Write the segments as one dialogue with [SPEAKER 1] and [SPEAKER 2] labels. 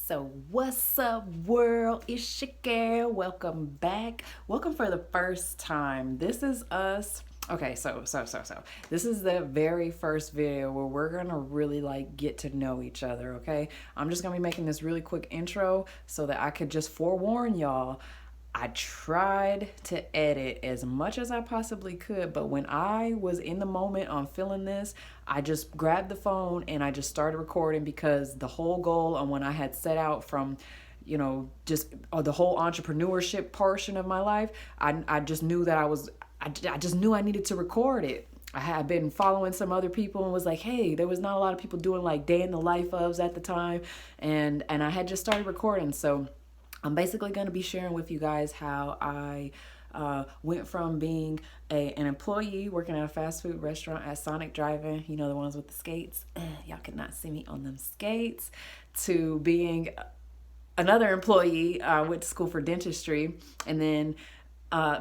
[SPEAKER 1] So what's up, world? It's your girl. Welcome back. Welcome for the first time. This is us. Okay, so this is the very first video where we're gonna really like get to know each other. Okay, I'm just gonna be making this really quick intro so that I could just forewarn y'all. I tried to edit as much as I possibly could, but when I was in the moment on filling this, I just grabbed the phone and I just started recording because the whole goal on when I had set out from, just the whole entrepreneurship portion of my life, I just knew that I just knew I needed to record it. I had been following some other people and was like, hey, there was not a lot of people doing like day in the life ofs at the time, and I had just started recording, so I'm basically going to be sharing with you guys how I went from being an employee working at a fast food restaurant at Sonic Drive-In, you know, the ones with the skates. Y'all could not see me on them skates, to being another employee. Went to school for dentistry, and then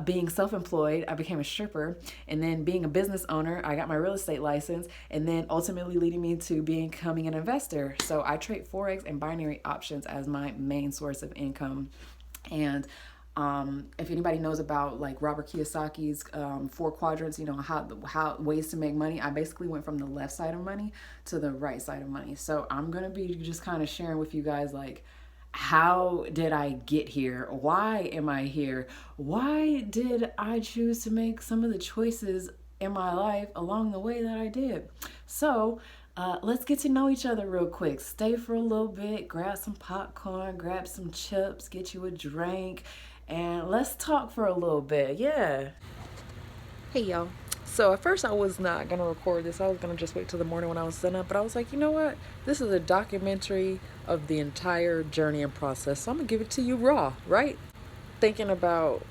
[SPEAKER 1] being self-employed, I became a stripper, and then being a business owner, I got my real estate license, and then ultimately leading me to becoming an investor. So I trade forex and binary options as my main source of income. And if anybody knows about like Robert Kiyosaki's four quadrants, you know, how ways to make money, I basically went from the left side of money to the right side of money. So I'm gonna be just kind of sharing with you guys like, how did I get here? Why am I here? Why did I choose to make some of the choices in my life along the way that I did? So let's get to know each other real quick. Stay for a little bit, grab some popcorn, grab some chips, get you a drink, and let's talk for a little bit. Yeah. Hey, y'all. So at first I was not going to record this. I was going to just wait till the morning when I was setting up. But I was like, you know what? This is a documentary of the entire journey and process. So I'm going to give it to you raw, right? Thinking about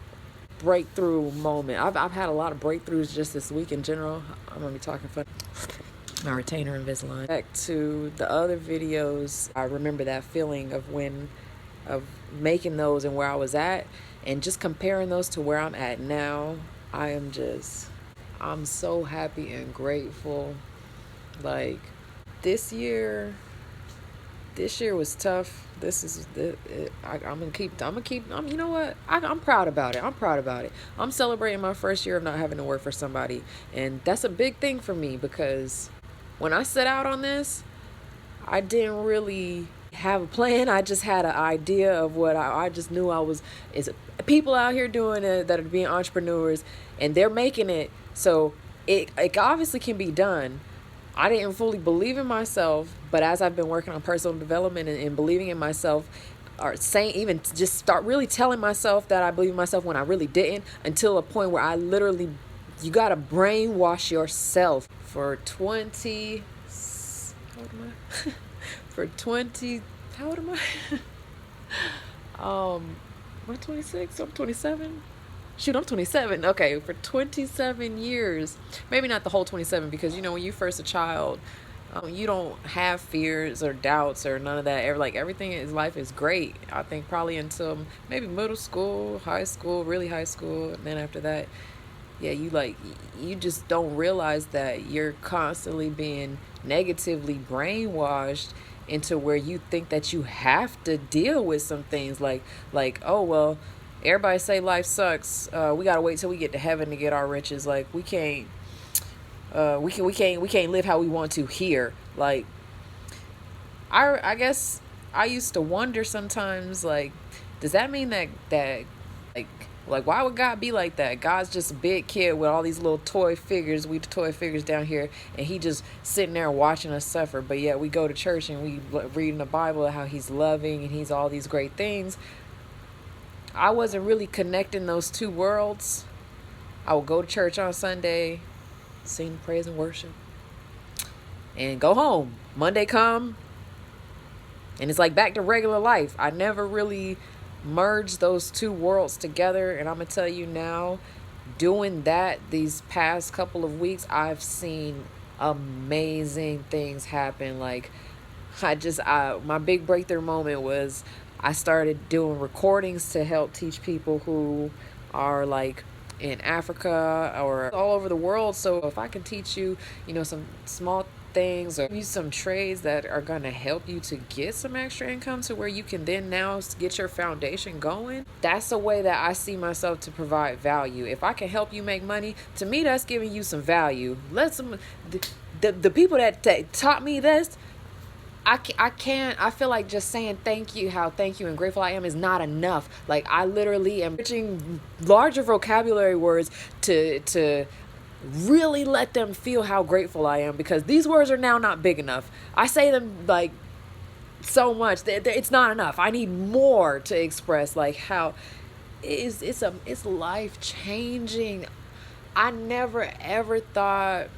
[SPEAKER 1] breakthrough moment. I've had a lot of breakthroughs just this week in general. I'm going to be talking for my retainer Invisalign. Back to the other videos, I remember that feeling of making those and where I was at, and just comparing those to where I'm at now. I'm so happy and grateful. Like this year was tough. You know what? I'm proud about it. I'm celebrating my first year of not having to work for somebody. And that's a big thing for me, because when I set out on this, I didn't really have a plan. I just had an idea of what I just knew is people out here doing it that are being entrepreneurs, and they're making it. So it obviously can be done. I didn't fully believe in myself, but as I've been working on personal development and believing in myself, or saying, even just start really telling myself that I believe in myself when I really didn't, until a point where you gotta brainwash yourself for 20, how old am I? For 20, how old am I? I'm 26, I'm 27. Shoot, I'm 27. Okay, for 27 years. Maybe not the whole 27, because, you know, when you're first a child, you don't have fears or doubts or none of that. Everything in life is great. I think probably until maybe middle school, high school, really high school. And then after that, yeah, you just don't realize that you're constantly being negatively brainwashed into where you think that you have to deal with some things like, oh, well, everybody say life sucks. We gotta wait till we get to heaven to get our riches. Like we can't live how we want to here. Like I guess I used to wonder sometimes, like, does that mean that like why would God be like that? God's just a big kid with all these little toy figures. We the toy figures down here, and he just sitting there watching us suffer. But yet we go to church and we read in the Bible how he's loving and he's all these great things. I wasn't really connecting those two worlds. I would go to church on Sunday, sing praise and worship, and go home. Monday come, and it's like back to regular life. I never really merged those two worlds together. And I'm gonna tell you now, doing that these past couple of weeks, I've seen amazing things happen. Like my big breakthrough moment was I started doing recordings to help teach people who are like in Africa or all over the world. So if I can teach you, you know, some small things or use some trades that are going to help you to get some extra income to where you can then now get your foundation going. That's the way that I see myself to provide value. If I can help you make money, to me that's giving you some value. Let some the people that taught me this, I can't, I feel like just saying thank you, how thank you and grateful I am is not enough. Like, I literally am pitching larger vocabulary words to really let them feel how grateful I am, because these words are now not big enough. I say them like so much that it's not enough. I need more to express like how it's life changing. I never ever thought,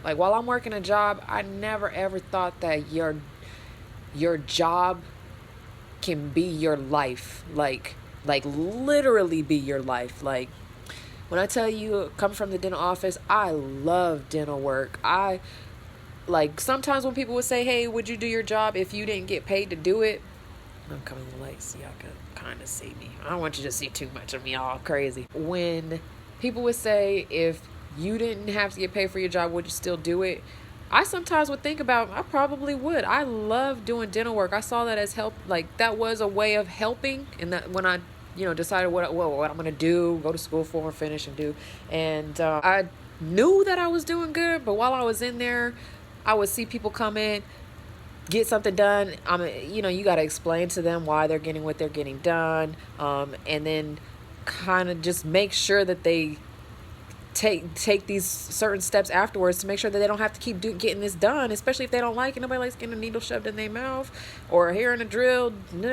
[SPEAKER 1] like, while I'm working a job, I never ever thought that your job can be your life. Like literally be your life. Like, when I tell you, come from the dental office, I love dental work. I like, sometimes when people would say, hey, would you do your job if you didn't get paid to do it? I'm coming late so y'all can kind of see me. I don't want you to see too much of me all crazy. When people would say, if you didn't have to get paid for your job, would you still do it? I sometimes would think about, I probably would. I love doing dental work. I saw that as help. Like, that was a way of helping. And that when I decided what I'm going to do, go to school for, finish and do. And I knew that I was doing good, but while I was in there, I would see people come in, get something done. You got to explain to them why they're getting what they're getting done. And then kind of just make sure that they take these certain steps afterwards to make sure that they don't have to keep getting this done, especially if they don't like it. Nobody likes getting a needle shoved in their mouth or hearing a drill. Like,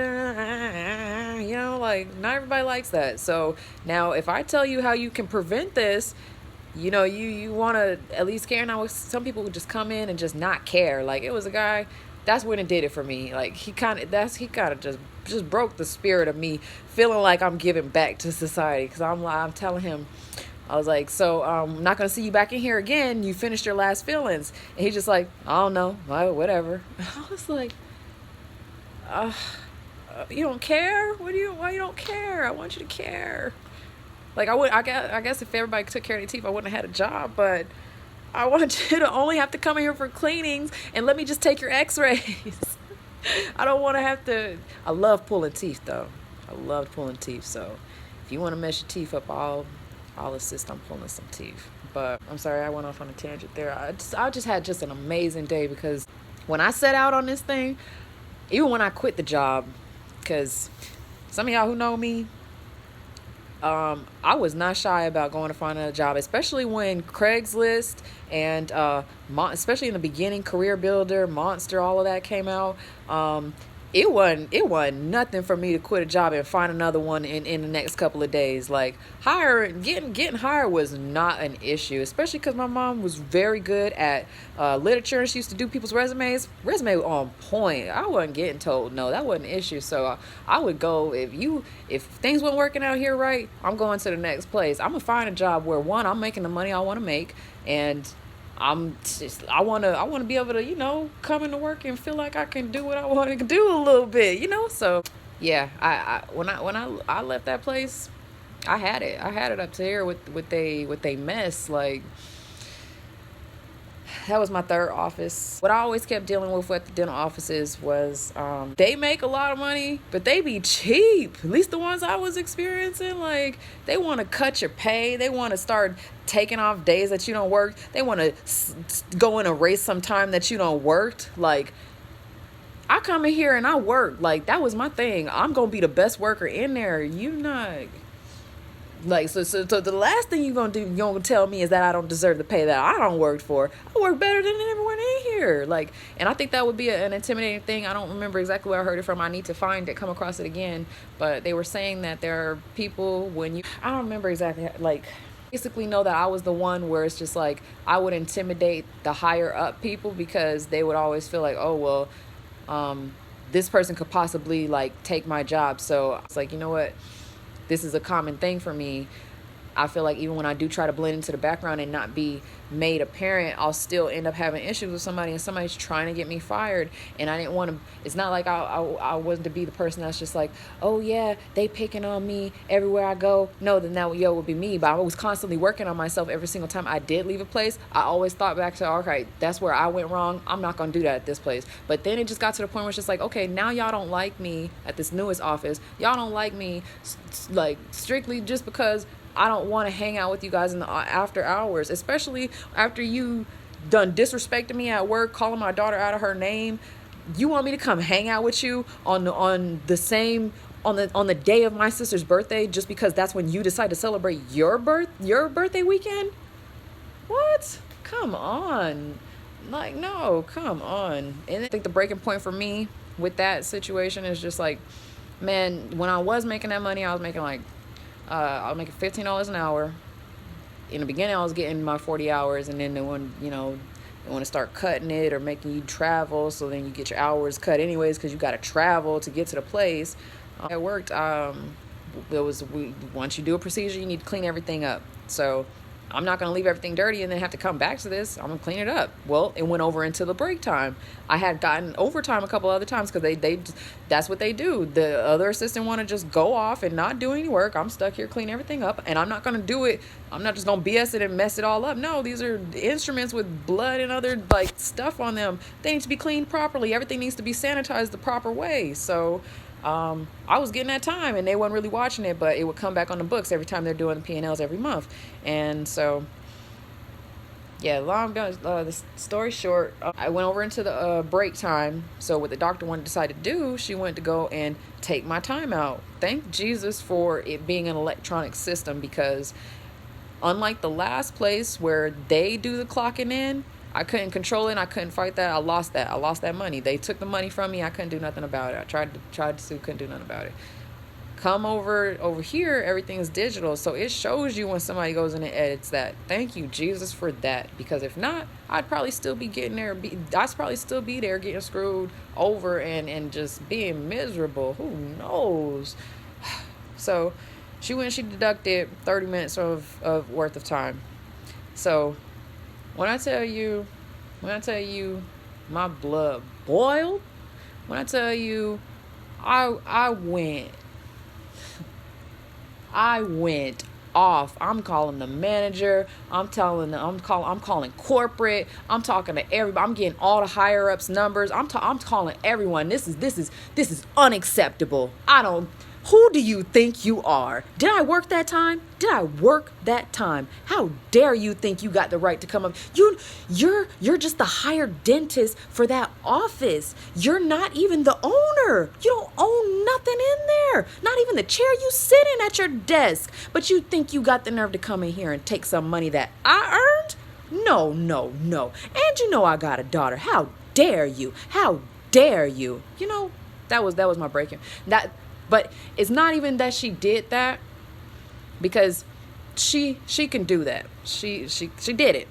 [SPEAKER 1] not everybody likes that. So now if I tell you how you can prevent this, you want to at least care. Now, some people would just come in and just not care. Like, it was a guy, that's when it did it for me. Like, he kind of just broke the spirit of me feeling like I'm giving back to society, because I'm telling him, I was like, so I'm not going to see you back in here again. You finished your last fillings. And he's just like, I don't know. Whatever. I was like, you don't care? Why you don't care? I want you to care. Like, I guess if everybody took care of their teeth, I wouldn't have had a job. But I want you to only have to come in here for cleanings and let me just take your x-rays. I don't want to have to. I love pulling teeth, though. I love pulling teeth. So if you want to mess your teeth up, I'll assist on pulling some teeth. But I'm sorry, I went off on a tangent there. I just had just an amazing day, because when I set out on this thing, even when I quit the job, because some of y'all who know me, I was not shy about going to find a job, especially when Craigslist and especially in the beginning, Career Builder, Monster, all of that came out. It wasn't nothing for me to quit a job and find another one in the next couple of days. Like, getting hired was not an issue, especially because my mom was very good at literature, and she used to do people's resume on point. I wasn't getting told no. That wasn't an issue. So I would go, if things weren't working out here right, I'm going to the next place. I'm gonna find a job where, one, I'm making the money I want to make, and I want to be able to, come into work and feel like I can do what I want to do a little bit, So yeah, when I left that place, I had it up to here with they mess. Like, that was my third office. What I always kept dealing with the dental offices was they make a lot of money, but they be cheap. At least the ones I was experiencing. Like, they want to cut your pay. They want to start taking off days that you don't work. They want to go and erase some time that you don't worked. Like, I come in here and I work. Like, that was my thing. I'm going to be the best worker in there. You not... Like, so the last thing you're going to tell me is that I don't deserve the pay that I don't work for. I work better than everyone in here. Like, and I think that would be an intimidating thing. I don't remember exactly where I heard it from. I need to come across it again. But they were saying that there are people I don't remember exactly, like, basically know that I was the one where it's just like, I would intimidate the higher up people, because they would always feel like, oh, well, this person could possibly, like, take my job. So it's like, you know what? This is a common thing for me. I feel like even when I do try to blend into the background and not be made apparent, I'll still end up having issues with somebody, and somebody's trying to get me fired. And I didn't want to, it's not like I wasn't to be the person that's just like, oh yeah, they picking on me everywhere I go. No, then that would be me. But I was constantly working on myself every single time I did leave a place. I always thought back to, okay, that's where I went wrong. I'm not going to do that at this place. But then it just got to the point where it's just like, okay, now y'all don't like me at this newest office. Y'all don't like me like strictly just because I don't want to hang out with you guys in the after hours, especially after you done disrespecting me at work, calling my daughter out of her name. You want me to come hang out with you on the day of my sister's birthday just because that's when you decide to celebrate your birthday weekend? What? Come on. Like, no, come on. And I think the breaking point for me with that situation is just like, man, when I was making that money, I was making $15 an hour. In the beginning, I was getting my 40 hours, and then they want to start cutting it or making you travel, so then you get your hours cut anyways because you got to travel to get to the place. It worked. Once you do a procedure, you need to clean everything up. So I'm not going to leave everything dirty and then have to come back to this. I'm going to clean it up. Well, it went over into the break time. I had gotten overtime a couple other times because they that's what they do. The other assistant want to just go off and not do any work. I'm stuck here cleaning everything up, and I'm not going to do it. I'm not just going to BS it and mess it all up. No, these are instruments with blood and other like stuff on them. They need to be cleaned properly. Everything needs to be sanitized the proper way. So I was getting that time, and they weren't really watching it, but it would come back on the books every time they're doing the P&Ls every month. And so, yeah, the story short, I went over into the break time. So what the doctor wanted to decide to do, she wanted to go and take my time out. Thank Jesus for it being an electronic system, because unlike the last place where they do the clocking in, I couldn't control it, and I couldn't fight that. I lost that money. They took the money from me. I couldn't do nothing about it. I tried to sue, couldn't do nothing about it. Come over here, everything is digital, so it shows you when somebody goes in and edits that. Thank you, Jesus, for that, because if not, I'd probably still be getting there. I'd probably still be there getting screwed over and just being miserable. Who knows? So she deducted 30 minutes of worth of time. So when I tell you my blood boiled, when I tell you I went off. I'm calling the manager. I'm calling corporate. I'm talking to everybody. I'm getting all the higher ups numbers. I'm calling everyone. This is unacceptable. Who do you think you are? Did I work that time? How dare you think you got the right to come up? You're just the hired dentist for that office. You're not even the owner. You don't own nothing in there. Not even the chair you sit in at your desk. But you think you got the nerve to come in here and take some money that I earned? No. And you know I got a daughter. How dare you? That was my breaking. But it's not even that she did that, because she can do that. She did it.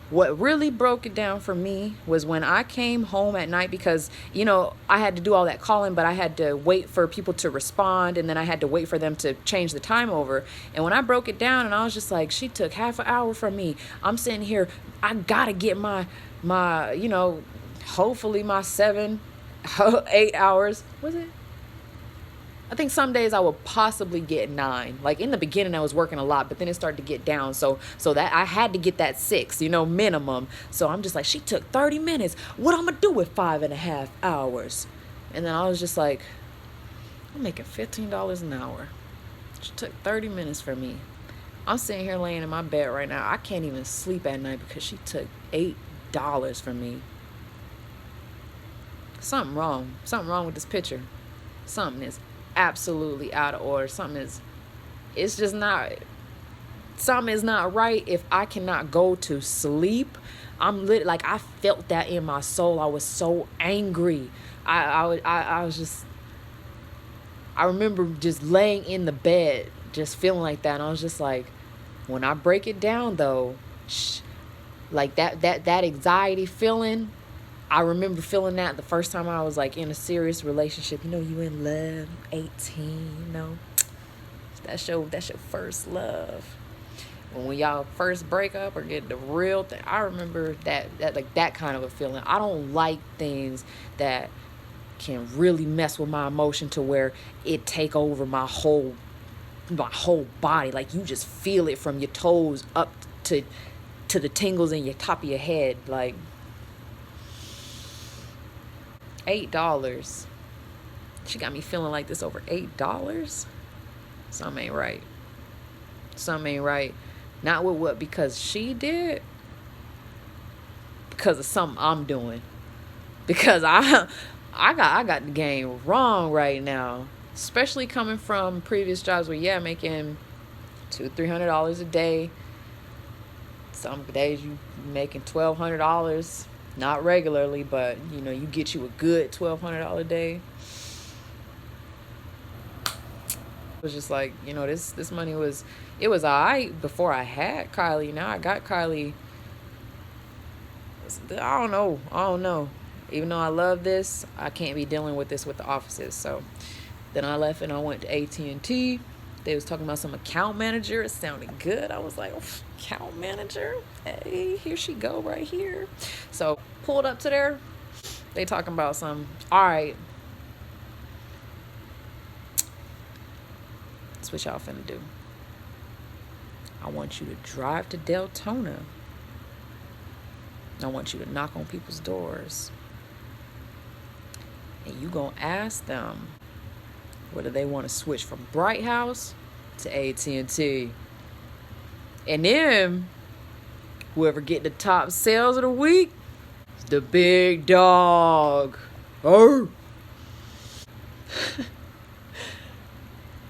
[SPEAKER 1] What really broke it down for me was when I came home at night, because, I had to do all that calling, but I had to wait for people to respond, and then I had to wait for them to change the time over. And when I broke it down, and I was just like, she took half an hour from me. I'm sitting here, I gotta get my hopefully my 8 hours. Was it? I think some days I would possibly get 9. Like in the beginning, I was working a lot, but then it started to get down. So that I had to get that 6, minimum. So I'm just like, she took 30 minutes. What I'm gonna do with 5.5 hours? And then I was just like, I'm making $15 an hour. She took 30 minutes from me. I'm sitting here laying in my bed right now. I can't even sleep at night because she took $8 from me. Something wrong with this picture. Something is absolutely out of order. Something is not right if I cannot go to sleep. I felt that in my soul. I was so angry. I remember just laying in the bed just feeling like that, and I was just like, when I break it down though, like that anxiety feeling, I remember feeling that the first time I was like in a serious relationship. You in love, 18, That's your first love. When y'all first break up or get the real thing. I remember that kind of a feeling. I don't like things that can really mess with my emotion to where it take over my whole body. Like you just feel it from your toes up to the tingles in your top of your head. Like $8. She got me feeling like this over $8. Something ain't right. Something ain't right. Not with what because she did. Because of something I'm doing. Because I got the game wrong right now. Especially coming from previous jobs where making $200-300 a day. Some days you making $1,200. Not regularly, but you get you a good $1,200 a day. It was just like, this money was alright before I had Kylie. Now I got Kylie. I don't know. Even though I love this, I can't be dealing with this with the offices. So then I left and I went to AT&T. They was talking about some account manager. It sounded good. I was like, account manager? Hey, here she go right here. So pulled up to there. They talking about some, all right. That's what y'all finna do. I want you to drive to Deltona. I want you to knock on people's doors. And you gonna ask them whether they want to switch from Bright House to AT&T. And then whoever get the top sales of the week is the big dog. Oh.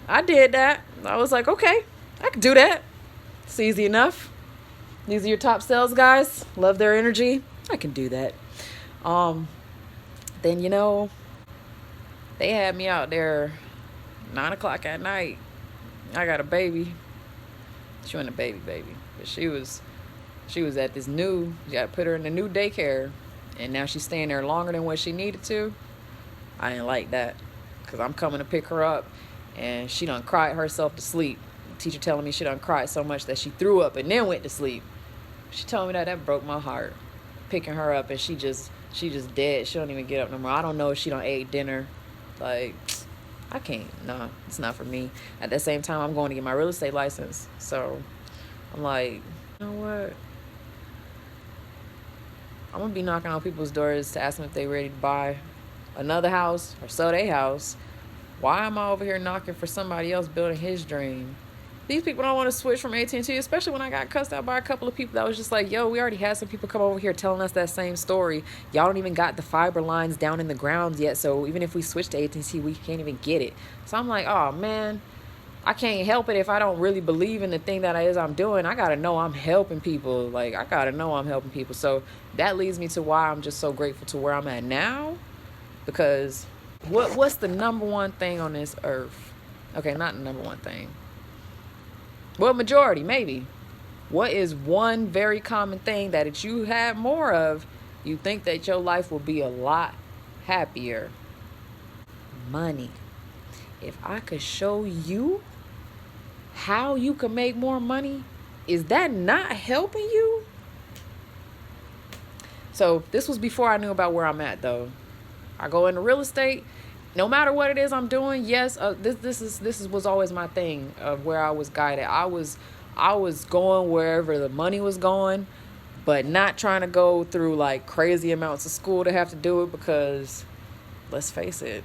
[SPEAKER 1] I did that. I was like, okay, I can do that. It's easy enough. These are your top sales guys. Love their energy. I can do that. Then, they had me out there 9 o'clock at night. I got a baby. She wasn't a baby. But she was at this you got to put her in the new daycare. And now she's staying there longer than what she needed to. I didn't like that. Because I'm coming to pick her up. And she done cried herself to sleep. The teacher telling me she done cried so much that she threw up and then went to sleep. She told me that broke my heart. Picking her up and she just dead. She don't even get up no more. I don't know if she done ate dinner. Like, I can't. Nah, it's not for me. At the same time, I'm going to get my real estate license. So I'm like, you know what? I'm going to be knocking on people's doors to ask them if they ready to buy another house or sell their house. Why am I over here knocking for somebody else building his dream? These people don't want to switch from AT&T, especially when I got cussed out by a couple of people that was just like, yo, we already had some people come over here telling us that same story. Y'all don't even got the fiber lines down in the ground yet, so even if we switch to AT&T, we can't even get it. So I'm like, oh, man, I can't help it if I don't really believe in the thing that I'm doing. I got to know I'm helping people. Like, I got to know I'm helping people. So that leads me to why I'm just so grateful to where I'm at now, because what's the number one thing on this earth? Okay, not the number one thing. Well, majority, maybe. What is one very common thing that if you had more of, you think that your life will be a lot happier? Money. If I could show you how you can make more money, is that not helping you? So this was before I knew about where I'm at, though. I go into real estate. No matter what it is I'm doing, yes, this was always my thing of where I was guided. I was going wherever the money was going, but not trying to go through like crazy amounts of school to have to do it, because let's face it,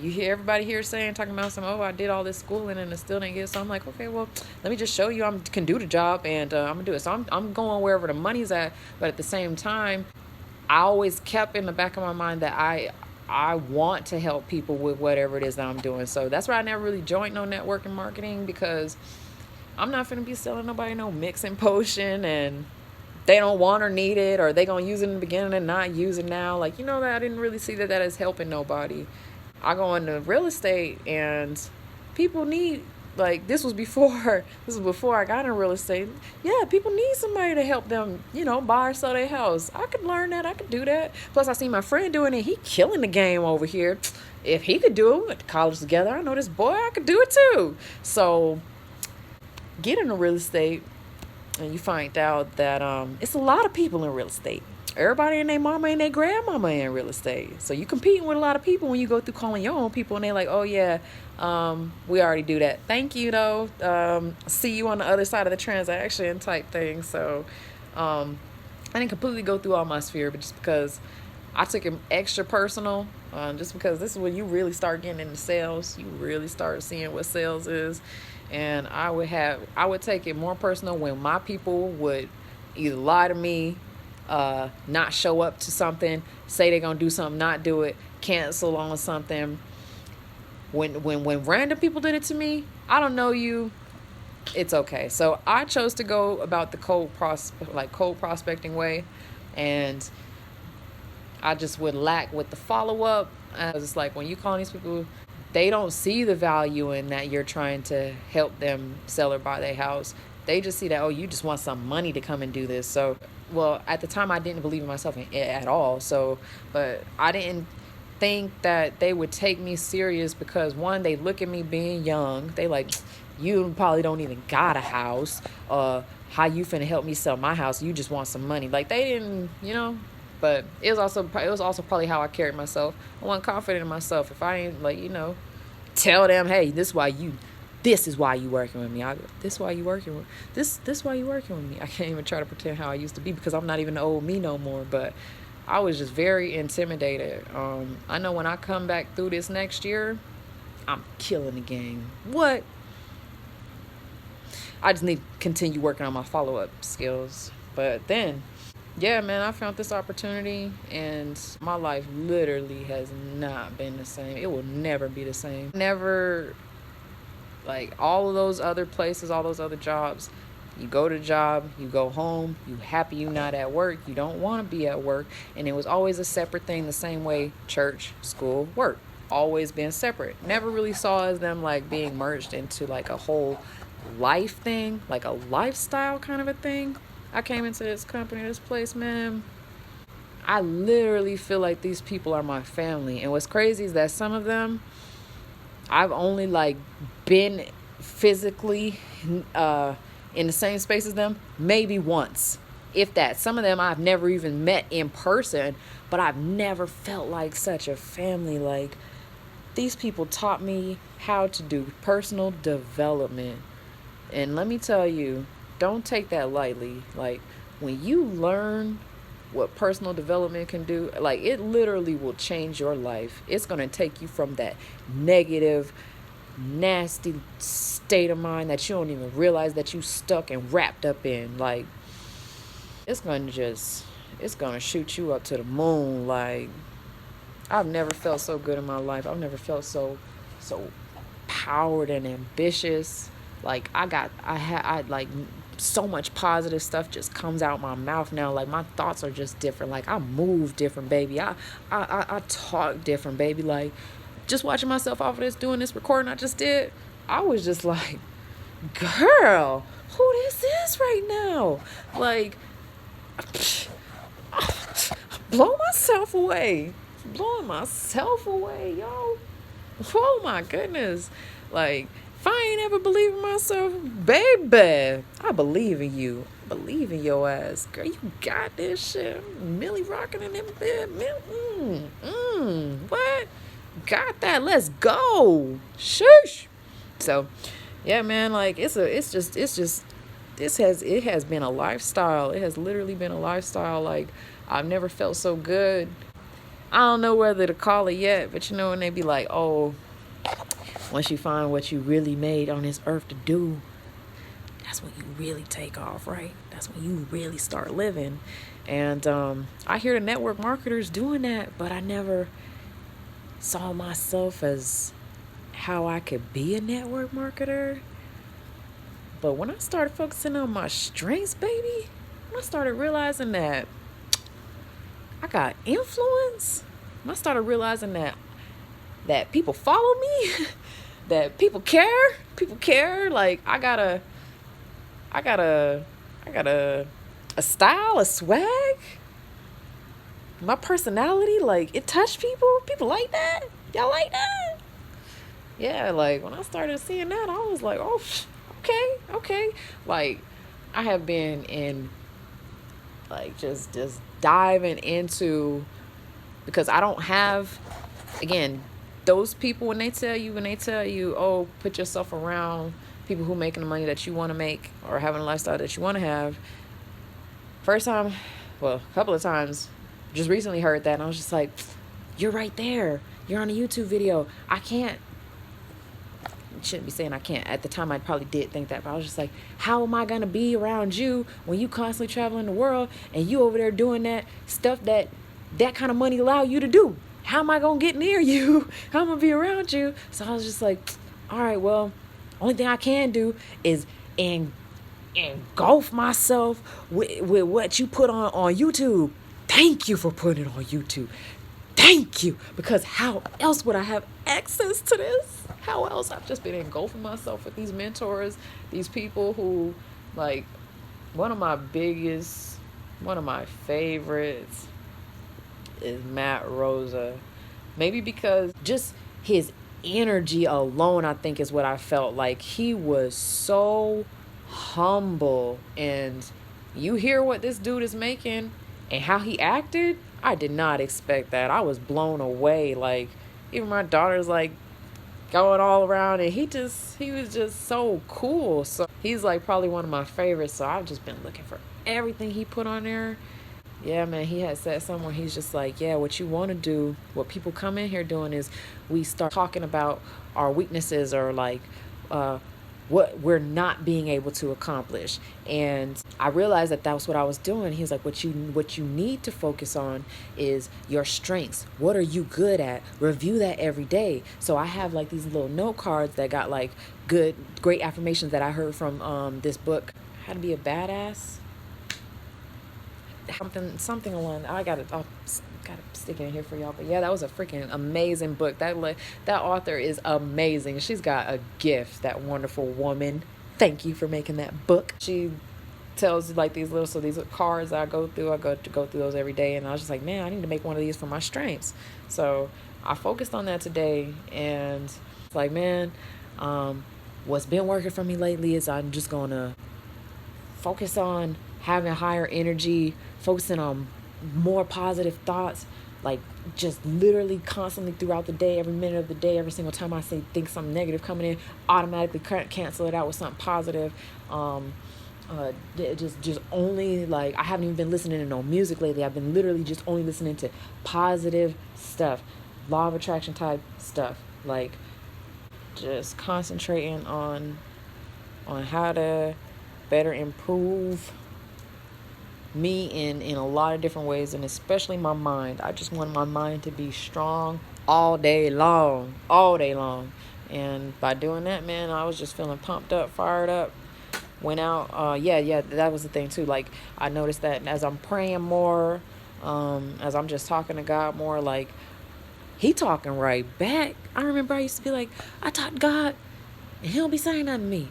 [SPEAKER 1] you hear everybody here talking about some, I did all this schooling and I still didn't get it. So I'm like, okay, well, let me just show you I can do the job, and I'm gonna do it. So I'm going wherever the money's at, but at the same time, I always kept in the back of my mind that I want to help people with whatever it is that I'm doing. So that's why I never really joined no networking marketing, because I'm not finna be selling nobody no mixing potion and they don't want or need it, or they gonna use it in the beginning and not use it now. Like, that I didn't really see that is helping nobody. I go into real estate and people need Like, this was before I got in real estate. Yeah, people need somebody to help them, buy or sell their house. I could learn that. I could do that. Plus, I see my friend doing it. He killing the game over here. If he could do it, we went to college together. I know this boy, I could do it too. So get into real estate, and you find out that it's a lot of people in real estate. Everybody and their mama and their grandmama in real estate. So you competing with a lot of people when you go through calling your own people, and they're like, oh yeah, we already do that. Thank you though. See you on the other side of the transaction type thing. So I didn't completely go through all my sphere, but just because I took it extra personal, just because this is when you really start getting into sales. You really start seeing what sales is. And I would take it more personal when my people would either lie to me, not show up to something, say they're gonna do something, not do it, cancel on something. When random people did it to me, I don't know you, it's okay. So I chose to go about the cold prospecting way, and I just would lack with the follow-up. It's like when you call these people, they don't see the value in that you're trying to help them sell or buy their house. They just see that, oh, you just want some money to come and do this. So, well, at the time I didn't believe in myself at all. So, but I didn't think that they would take me serious because, one, they look at me being young. They like, you probably don't even got a house. How you finna help me sell my house? You just want some money. Like, they didn't, But it was also probably how I carried myself. I wasn't confident in myself. If I ain't tell them, hey, this is why you working with me. This why you working with me. I can't even try to pretend how I used to be because I'm not even the old me no more. But I was just very intimidated. I know when I come back through this next year, I'm killing the game. What? I just need to continue working on my follow-up skills. But then, yeah, man, I found this opportunity, and my life literally has not been the same. It will never be the same. Never, like, all of those other places, all those other jobs. You go to the job, you go home, you happy you not at work, you don't want to be at work, and it was always a separate thing, the same way church, school, work. Always been separate. Never really saw as them, like, being merged into, like, a whole life thing, like a lifestyle kind of a thing. I came into this company, this place, man, I literally feel like these people are my family. And what's crazy is that some of them, I've only, like, been physically in the same space as them maybe once, if that. Some of them I've never even met in person, but I've never felt like such a family. Like, these people taught me how to do personal development. And let me tell you, don't take that lightly. Like, when you learn what personal development can do, like, it literally will change your life. It's going to take you from that negative, nasty state of mind that you don't even realize that you stuck and wrapped up in. Like, it's going to shoot you up to the moon. Like, I've never felt so good in my life. I've never felt so powered and ambitious. Like, I like, so much positive stuff just comes out my mouth now. Like, my thoughts are just different. Like, I move different, baby. I talk different, baby. Like, just watching myself off of this, doing this recording I just did, I was just like, girl, who this is right now? Like, blowing myself away, yo. Oh my goodness. Like, if I ain't ever believe in myself, baby, I believe in you. I believe in your ass. Girl, you got this shit. Millie rocking in them bed. What? Got that. Let's go. Shush. So, yeah, man, like, it has been a lifestyle. It has literally been a lifestyle. Like, I've never felt so good. I don't know whether to call it yet, but when they be like, oh, once you find what you really made on this earth to do, that's when you really take off, right? That's when you really start living. And I hear the network marketers doing that, but I never saw myself as how I could be a network marketer. But when I started focusing on my strengths, baby, when I started realizing that I got influence, when I started realizing that people follow me, that people care. People care. Like I got a style, a swag. My personality, like it touched people. People like that. Y'all like that? Yeah, like when I started seeing that, I was like, oh, okay. Like I have been in, like just diving into, because I don't have, again, those people when they tell you, oh, put yourself around people who making the money that you want to make or having a lifestyle that you want to have. First time, well, a couple of times, just recently heard that, and I was just like, you're right there. You're on a YouTube video. I shouldn't be saying I can't. At the time, I probably did think that, but I was just like, how am I going to be around you when you constantly traveling the world and you over there doing that stuff that kind of money allow you to do? How am I going to get near you? How am I going to be around you? So I was just like, all right, well, only thing I can do is engulf myself with what you put on YouTube. Thank you for putting it on YouTube. Thank you. Because how else would I have access to this? How else? I've just been engulfing myself with these mentors, these people who, like, one of my favorites is Matt Rosa. Maybe because just his energy alone, I think, is what I felt like. He was so humble, and you hear what this dude is making and how he acted. I did not expect that. I was blown away. Like, even my daughter's like going all around, and he was just so cool. So he's like probably one of my favorites. So I've just been looking for everything he put on there. Yeah, man, he had said somewhere, he's just like, yeah, what you want to do, what people come in here doing is we start talking about our weaknesses, or like what we're not being able to accomplish. And I realized that was what I was doing. He was like, what you need to focus on is your strengths. What are you good at? Review that every day. So I have like these little note cards that got like great affirmations that I heard from this book, How to Be a Badass. Something along. I'll gotta stick it in here for y'all. But yeah, that was a freaking amazing book. That author is amazing. She's got a gift. That wonderful woman. Thank you for making that book. She tells like these cards I go through. I go through those every day, and I was just like, man, I need to make one of these for my strengths. So I focused on that today, and it's like, man, what's been working for me lately is I'm just gonna focus on having higher energy, focusing on more positive thoughts, like just literally constantly throughout the day, every minute of the day, every single time I think something negative coming in, automatically cancel it out with something positive. Just only, like, I haven't even been listening to no music lately. I've been literally just only listening to positive stuff, law of attraction type stuff, like just concentrating on how to better improve me in a lot of different ways, and especially my mind. I just want my mind to be strong all day long. And by doing that, man, I was just feeling pumped up, fired up. Went out, that was the thing too. Like, I noticed that as I'm praying more, as I'm just talking to God more, like, he talking right back. I remember I used to be like, I talk to God and he don't be saying nothing to me.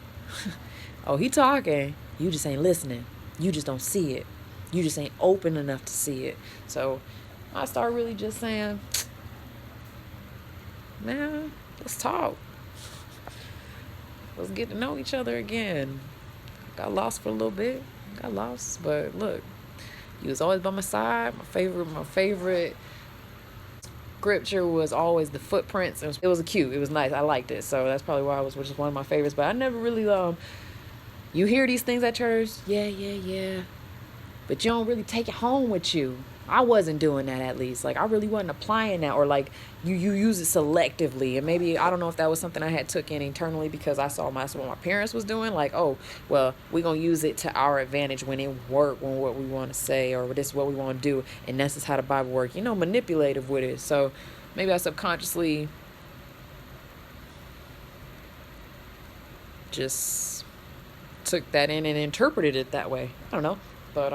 [SPEAKER 1] Oh, he talking, you just ain't listening. You just don't see it. You just ain't open enough to see it. So I start really just saying, man, let's talk. Let's get to know each other again. Got lost for a little bit. But look, you was always by my side. My favorite scripture was always the footprints. It was cute. It was nice. I liked it. So that's probably why which is one of my favorites. But I never really, you hear these things at church. Yeah. But you don't really take it home with you. I wasn't doing that, at least. Like, I really wasn't applying that, or like you use it selectively. And maybe, I don't know if that was something I had took in internally because I saw what my parents was doing. Like, oh, well, we're going to use it to our advantage when it work, when what we want to say, or this is what we want to do. And this is how the Bible works. Manipulative with it. So maybe I subconsciously just took that in and interpreted it that way. I don't know. But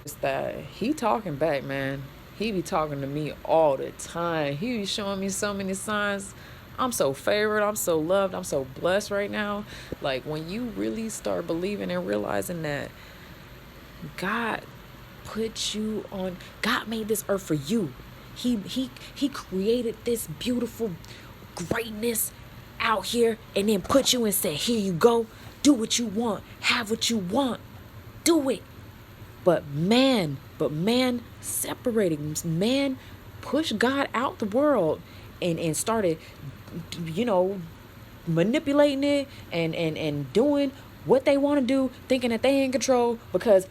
[SPEAKER 1] it's that he talking back, man. He be talking to me all the time. He be showing me so many signs. I'm so favored. I'm so loved. I'm so blessed right now. Like, when you really start believing and realizing that God God made this earth for you. He created this beautiful greatness out here and then put you and said, here you go. Do what you want. Have what you want. Do it. But man separated. Man pushed God out the world and started, manipulating it and doing what they want to do, thinking that they in control, because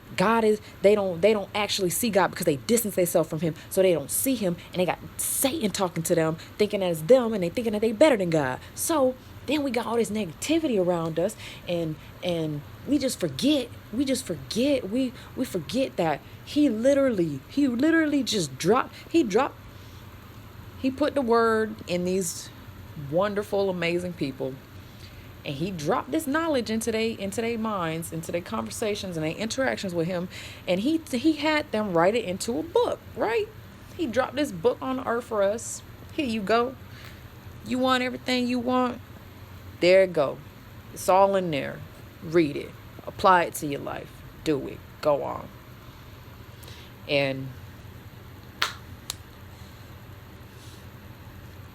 [SPEAKER 1] they don't actually see God, because they distance themselves from him, so they don't see him, and they got Satan talking to them, thinking that it's them, and they thinking that they better than God. So then we got all this negativity around us, and we forget that he literally just he put the word in these wonderful, amazing people, and he dropped this knowledge into their minds, into their conversations and their interactions with him, and he had them write it into a book, right? He dropped this book on earth for us. Here you go. You want everything you want? There it go. It's all in there. Read it. Apply it to your life. Do it. Go on. And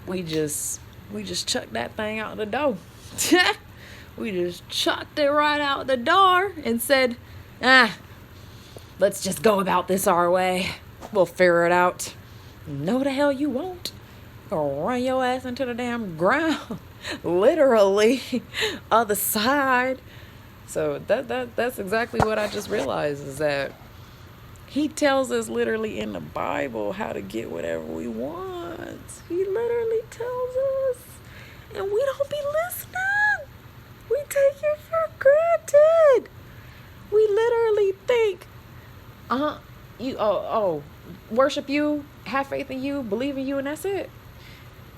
[SPEAKER 1] we just chucked that thing out the door. We just chucked it right out the door and said, let's just go about this our way. We'll figure it out. No, the hell you won't. Gonna run your ass into the damn ground. Literally. Other side. So that's exactly what I just realized, is that he tells us literally in the Bible how to get whatever we want. He literally tells us. And we don't be listening. We take it for granted. We literally think, worship you, have faith in you, believe in you, and that's it.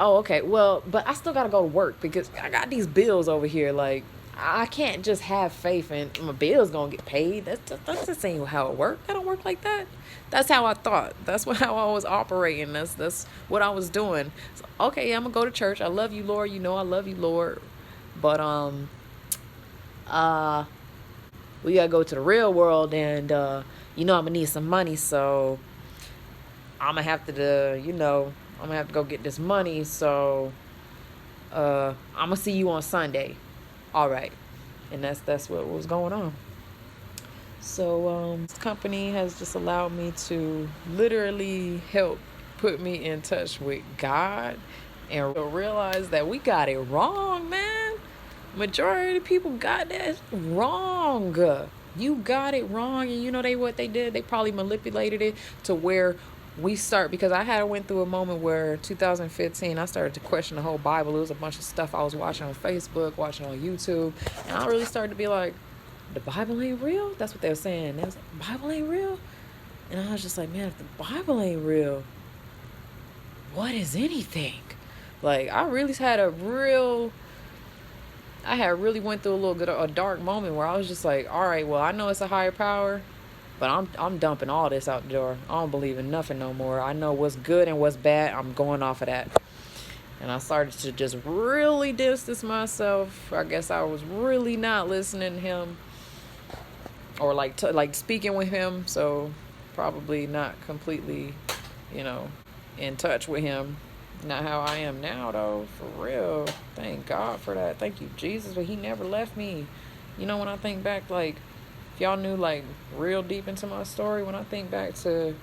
[SPEAKER 1] Oh, okay. Well, but I still gotta go to work because I got these bills over here. Like, I can't just have faith and my bills gonna get paid. That's just ain't how it works. That don't work like that. That's how I thought. That's how I was operating. That's what I was doing. So, okay, I'm gonna go to church. I love you, Lord. You know I love you, Lord. But we gotta go to the real world, and I'm gonna need some money. So I'm gonna have to I'm gonna have to go get this money. So I'm gonna see you on Sunday. All right. And that's what was going on. So this company has just allowed me to literally help put me in touch with God and realize that we got it wrong, man. Majority of people got that wrong. You got it wrong. And what they did? They probably manipulated it to where because I went through a moment where 2015, I started to question the whole Bible. It was a bunch of stuff I was watching on Facebook, watching on YouTube. And I really started to be like, the Bible ain't real? That's what they were saying. They was like, the Bible ain't real? And I was just like, man, if the Bible ain't real, what is anything? Like, I really went through a dark moment where I was just like, all right, well, I know it's a higher power, but I'm dumping all this out the door. I don't believe in nothing no more. I know what's good and what's bad. I'm going off of that. And I started to just really distance myself. I guess I was really not listening to him, or like speaking with him. So probably not completely, in touch with him. Not how I am now, though, for real. Thank God for that. Thank you, Jesus, but he never left me. When I think back, like, if y'all knew, like, real deep into my story, when I think back to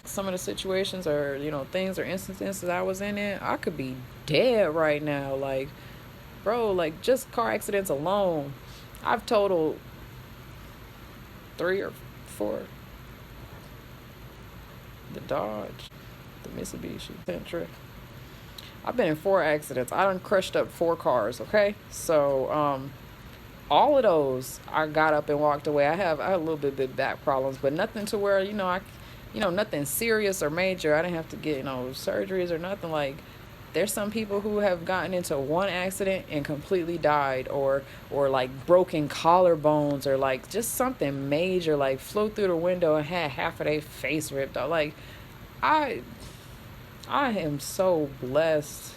[SPEAKER 1] some of the situations or, things or instances I was in it, I could be dead right now. Like, bro, like, just car accidents alone, I've totaled 3 or 4. The Dodge, the Mitsubishi Sentra. I've been in 4 accidents. I done crushed up 4 cars, okay? So, all of those, I got up and walked away. I had a little bit of back problems, but nothing to where, nothing serious or major. I didn't have to get, surgeries or nothing. Like, there's some people who have gotten into one accident and completely died, or like broken collarbones, or like just something major, like flew through the window and had half of their face ripped out. Like, I am so blessed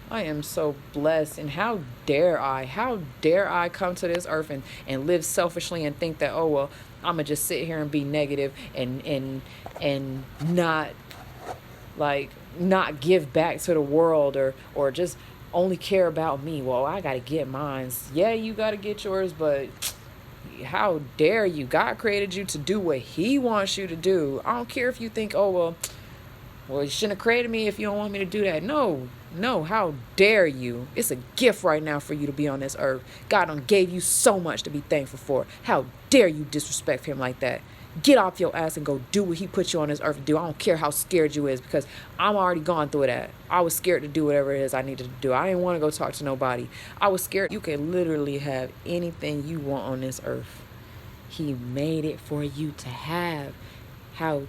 [SPEAKER 1] I am so blessed. And how dare I come to this earth and live selfishly and think that, oh, well, I'm going to just sit here and be negative and not like not give back to the world or just only care about me. Well, I got to get mine. Yeah, you got to get yours, but how dare you? God created you to do what he wants you to do. I don't care if you think, oh, well, you shouldn't have created me if you don't want me to do that. No, how dare you? It's a gift right now for you to be on this earth. God done gave you so much to be thankful for. How dare you disrespect him like that? Get off your ass and go do what he put you on this earth to do. I don't care how scared you is, because I'm already gone through that. I was scared to do whatever it is I needed to do. I didn't want to go talk to nobody. I was scared. You can literally have anything you want on this earth. He made it for you to have. How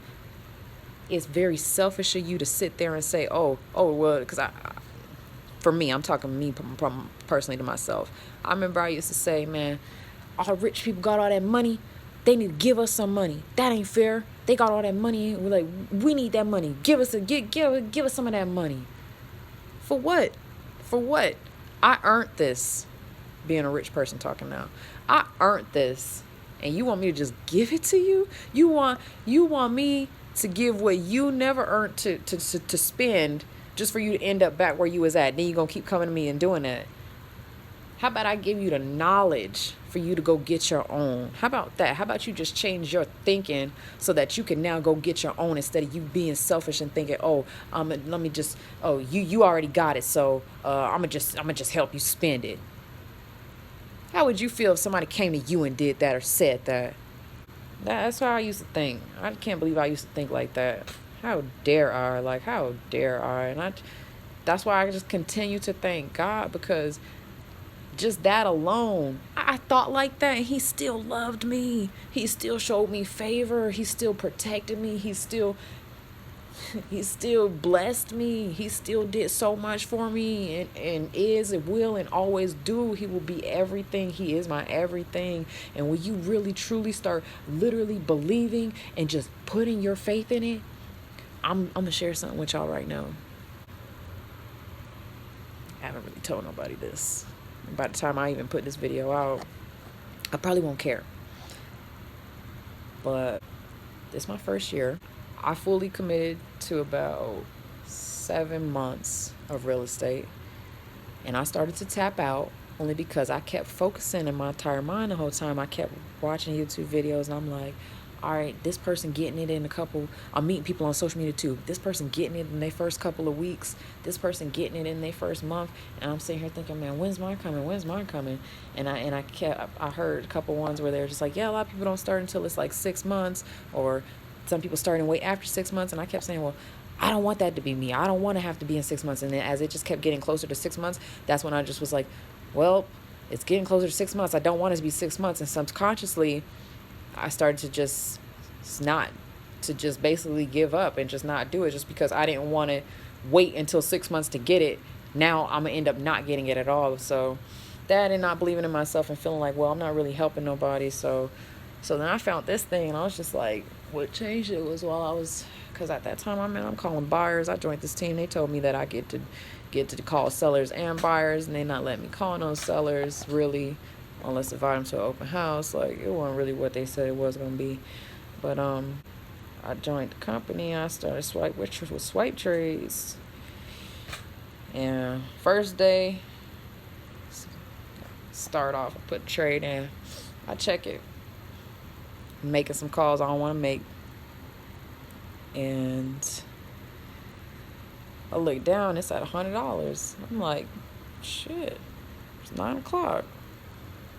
[SPEAKER 1] it's very selfish of you to sit there and say, oh, well, because for me, I'm talking me personally to myself. I remember I used to say, man, all rich people got all that money. They need to give us some money. That ain't fair. They got all that money. We're like, we need that money. Give us some of that money. For what? For what? I earned this. Being a rich person talking now. I earned this. And you want me to just give it to you? You want me to give what you never earned to spend just for you to end up back where you was at. Then you're going to keep coming to me and doing that. How about I give you the knowledge for you to go get your own? How about that? How about you just change your thinking so that you can now go get your own, instead of you being selfish and thinking, you already got it, so I'm gonna just help you spend it. How would you feel if somebody came to you and did that or said that? That's how I used to think. I can't believe I used to think like that. How dare I? Like, how dare I? And that's why I just continue to thank God, because just that alone, I thought like that, and he still loved me. He still showed me favor. He still protected me. He still blessed me. He still did so much for me, and is and will and always do. He will be everything. He is my everything. And when you really truly start literally believing and just putting your faith in it, I'm gonna share something with y'all right now. I haven't really told nobody this. By the time I even put this video out, I probably won't care. But this is my first year. I fully committed to about 7 months of real estate. And I started to tap out only because I kept focusing in my entire mind the whole time. I kept watching YouTube videos, and I'm like, all right, this person getting it in I'm meeting people on social media too. This person getting it in their first couple of weeks. This person getting it in their first month. And I'm sitting here thinking, man, when's mine coming? When's mine coming? And I heard a couple ones where they're just like, yeah, a lot of people don't start until it's like 6 months, or some people starting way after 6 months. And I kept saying, well, I don't want that to be me. I don't want to have to be in 6 months. And then as it just kept getting closer to 6 months, that's when I just was like, well, it's getting closer to 6 months. I don't want it to be 6 months. And subconsciously, I started to just basically give up and just not do it, just because I didn't want to wait until 6 months to get it. Now I'm gonna end up not getting it at all. So that, and not believing in myself and feeling like, well, I'm not really helping nobody. So then I found this thing, and I was just like, what changed it was because at that time, I'm calling buyers. I joined this team. They told me that I get to call sellers and buyers, and they not let me call no sellers really, unless invite them to an open house. Like, it wasn't really what they said it was gonna be. But I joined the company. I started with swipe trades. And first day, start off, I put a trade in. I check it. I'm making some calls I don't want to make. And I look down, it's at $100. I'm like, shit, it's 9 o'clock.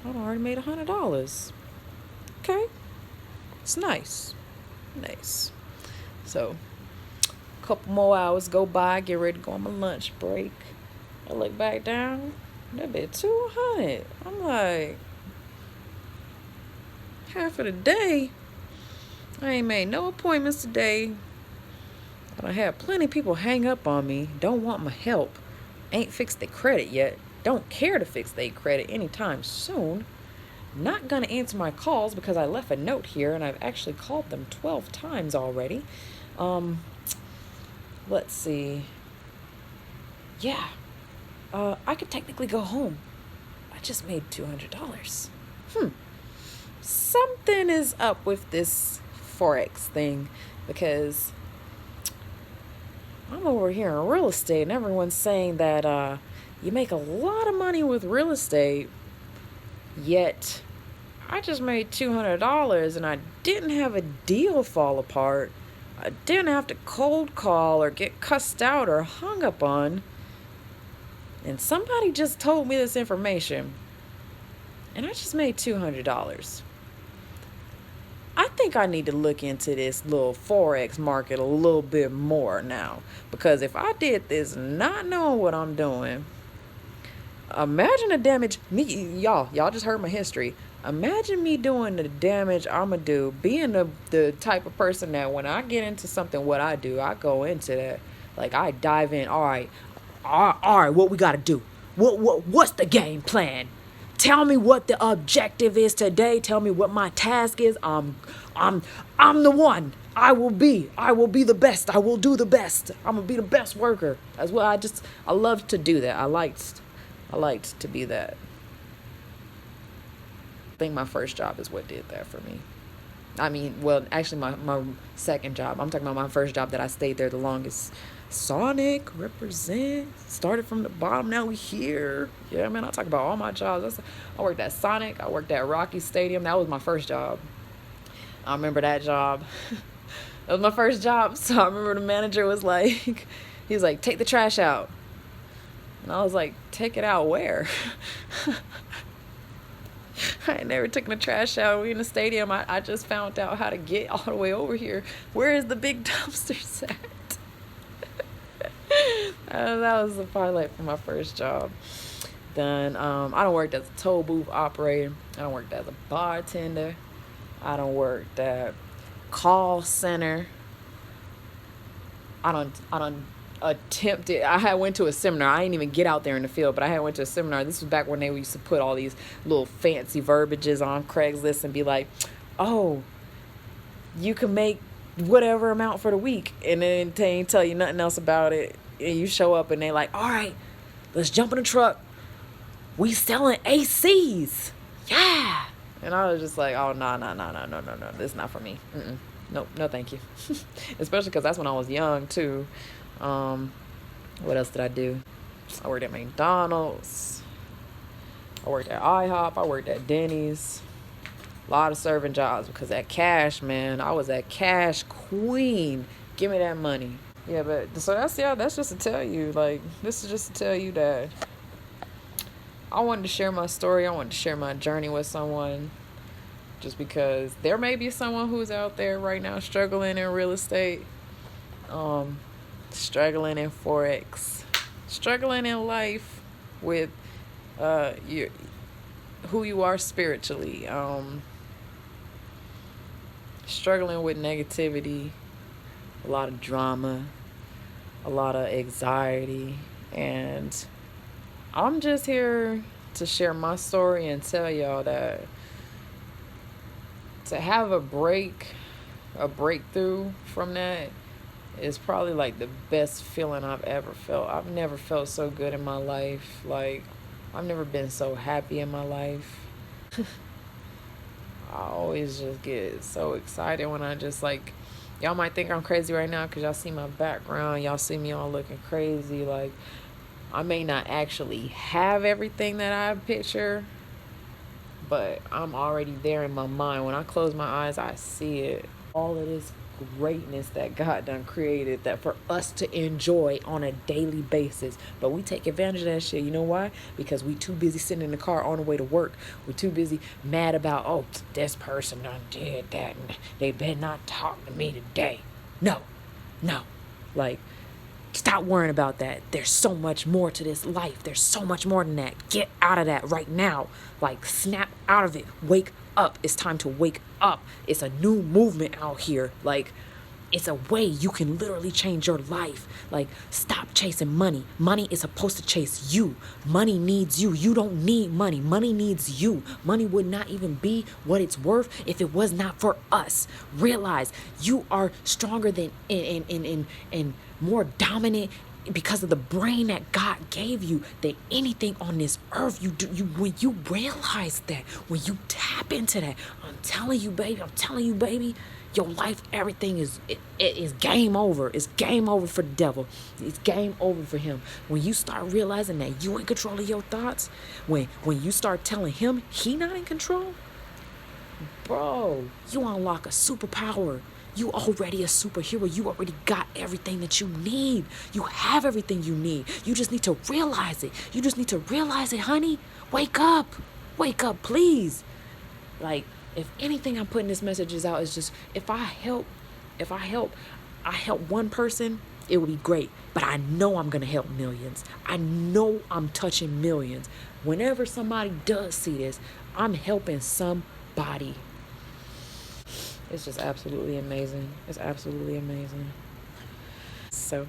[SPEAKER 1] I've already made $100. Okay. It's nice. So, a couple more hours go by, get ready to go on my lunch break. I look back down, that bit $200. I'm like, half of the day, I ain't made no appointments today. But I had plenty of people hang up on me, don't want my help, ain't fixed their credit yet, don't care to fix their credit anytime soon. Not gonna answer my calls because I left a note here, and I've actually called them 12 times already. Let's see. Yeah, I could technically go home. I just made $200. Something is up with this Forex thing, because I'm over here in real estate and everyone's saying that you make a lot of money with real estate, yet I just made $200 and I didn't have a deal fall apart. I didn't have to cold call or get cussed out or hung up on. And somebody just told me this information, and I just made $200. I think I need to look into this little Forex market a little bit more now, because if I did this not knowing what I'm doing, imagine the damage y'all just heard my history. Imagine me doing the damage I'ma do, being the type of person that when I get into something, what I do, I go into that. Like, I dive in. All right, what we gotta do? What's the game plan? Tell me what the objective is today. Tell me what my task is. I'm the one. I will be the best. I will do the best. I'm gonna be the best worker. As well, I love to do that. I liked to be that. I think my first job is what did that for me. I mean, well, actually my second job. I'm talking about my first job that I stayed there the longest. Sonic, represent, started from the bottom, now we here. Yeah, man, I talk about all my jobs. I worked at Sonic, I worked at Rocky Stadium. That was my first job. I remember that job. That was my first job. So I remember the manager was like, he was like, take the trash out. And I was like, take it out where? I ain't never taken the trash out. We in the stadium. I just found out how to get all the way over here. Where is the big dumpsters at? That was the pilot for my first job. Then I done worked as a toll booth operator. I done worked as a bartender. I done worked at call center. I done attempted. I had went to a seminar. I didn't even get out there in the field, but I had went to a seminar. This was back when they used to put all these little fancy verbiages on Craigslist and be like, oh, you can make whatever amount for the week, and then they ain't tell you nothing else about it. And you show up and they like, all right, let's jump in the truck. We selling ACs. Yeah. And I was just like, oh, no. This is not for me. Nope, no thank you. Especially because that's when I was young too. What else did I do? I worked at McDonald's. I worked at IHOP. I worked at Denny's. A lot of serving jobs, because that cash, man, I was that cash queen. Give me that money. Yeah, but so that's just to tell you, like, this is just to tell you that I wanted to share my story. I wanted to share my journey with someone, just because there may be someone who's out there right now struggling in real estate, struggling in Forex, struggling in life with who you are spiritually, struggling with negativity, a lot of drama, a lot of anxiety. And I'm just here to share my story and tell y'all that to have a breakthrough from that is probably like the best feeling I've ever felt. I've never felt so good in my life. Like, I've never been so happy in my life. I always just get so excited when I just, like, y'all might think I'm crazy right now because y'all see my background. Y'all see me all looking crazy. Like, I may not actually have everything that I picture, but I'm already there in my mind. When I close my eyes, I see it. All of this greatness that God done created, that for us to enjoy on a daily basis. But we take advantage of that shit. You know why? Because we too busy sitting in the car on the way to work. We're too busy mad about, oh, this person done did that and they better not talk to me today. No. Like, stop worrying about that. There's so much more to this life. There's so much more than that. Get out of that right now. Like, snap out of it. Wake up. It's time to wake up. It's a new movement out here. Like, it's a way you can literally change your life. Like, stop chasing money. Money is supposed to chase you. Money needs you. You don't need money. Money needs you. Money would not even be what it's worth if it was not for us. Realize you are stronger than and more dominant
[SPEAKER 2] because of the brain that God gave you, that anything on this earth you do, when you realize that, when you tap into that, I'm telling you, baby, your life, everything is it is game over. It's game over for the devil. It's game over for him. When you start realizing that you in control of your thoughts, when you start telling him he not in control, bro, you unlock a superpower. You already a superhero. You already got everything that you need. You have everything you need. You just need to realize it. You just need to realize it, honey. Wake up. Wake up, please. Like, if anything I'm putting this messages out is just, if I help one person, it would be great. But I know I'm going to help millions. I know I'm touching millions. Whenever somebody does see this, I'm helping somebody. It's just absolutely amazing. It's absolutely amazing. So,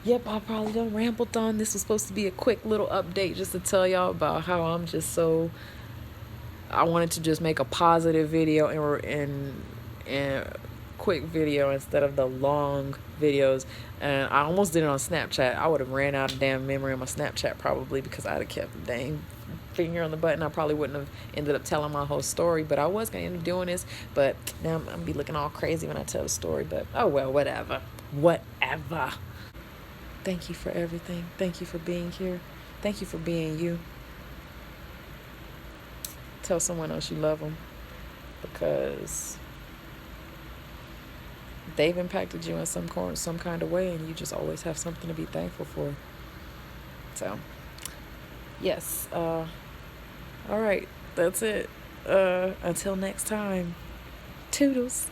[SPEAKER 2] yep, I probably done rambled on. This was supposed to be a quick little update just to tell y'all about how I'm just so... I wanted to just make a positive video and quick video instead of the long videos. And I almost did it on Snapchat. I would have ran out of damn memory on my Snapchat probably, because I'd have kept the dang finger on the button. I probably wouldn't have ended up telling my whole story, but I was going to end up doing this. But now I'm going to be looking all crazy when I tell the story. But oh well, whatever. Thank you for everything. Thank you for being here. Thank you for being you. Tell someone else you love them, because they've impacted you in some kind of way, and you just always have something to be thankful for. So, yes. All right. That's it. Until next time. Toodles.